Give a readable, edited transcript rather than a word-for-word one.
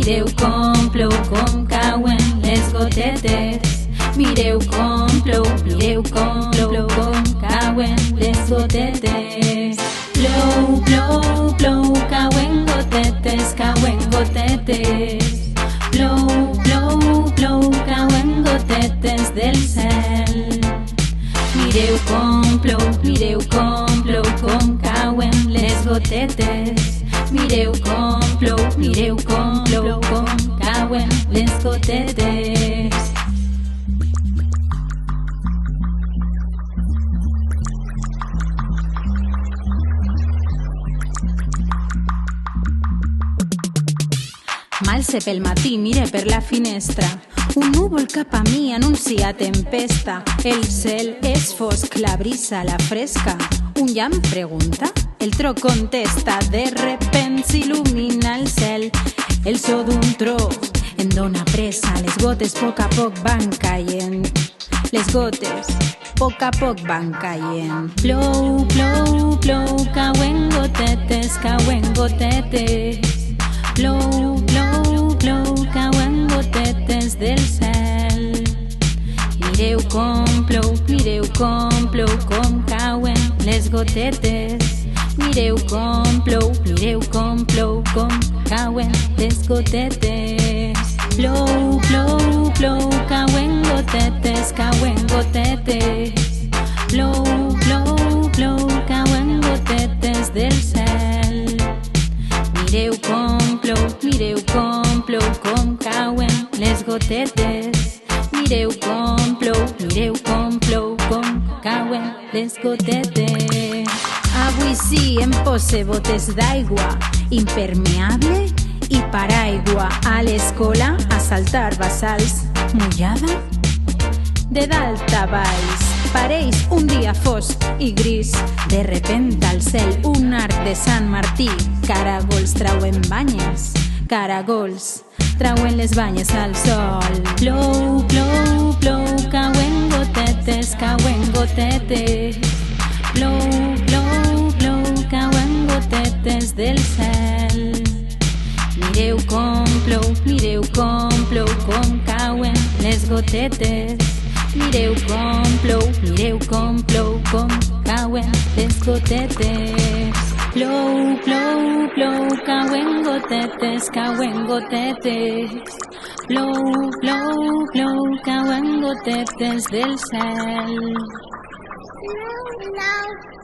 Mireu com plou, com cauen les gotetes. Mireu com plou, com cauen les gotetes. Plou, plou, plou, cauen gotetes, cauen gotetes. Plou, plou, plou, cauen gotetes del cel. Mireu com plou, com cauen les gotetes. Mireu com plou, com cauen les gotetes. M'alce pel matí, mire per la finestra. Un núvol cap a mi anuncia tempesta. El cel és fosc, la brisa la fresca. Un llamp pregunta, el tro contesta. De repent s'il·lumina el cel. El so d'un tro em dóna pressa. Les gotes a poc van caient. Les gotes a poc van caient. Plou, plou, plou, cauen gotetes, cauen gotetes. Plou, plou, plou, cauen gotetes del cel. Mireu com plou, com cauen les gotetes. Mireu com plou, com cauen les gotetes. Plou, plou, plou, cauen gotetes, cauen gotetes. Plou, plou, plou, cauen gotetes del cel. Mireu com plou, com cauen les gotetes. Mireu com plou, com cauen les gotetes. Avui sí em pose botes d'aigua, impermeable i paraigua. A l'escola a saltar bassals, mullada de dalt a baix. Pareix un dia fosc i gris. De repent al cel un arc de Sant Martí. Caragols trauen banyes, caragols trauen les banyes al sol. Plou, plou, plou, cauen gotetes, cauen gotetes. Plou, plou, plou, cauen gotetes del cel. Mireu com plou, com cauen les gotetes. Mireu com plou, com cauen les gotetes. Plou, plou, plou, cauen gotetes, cauen gotetes. Plou, plou, plou, cauen gotetes del cel. No.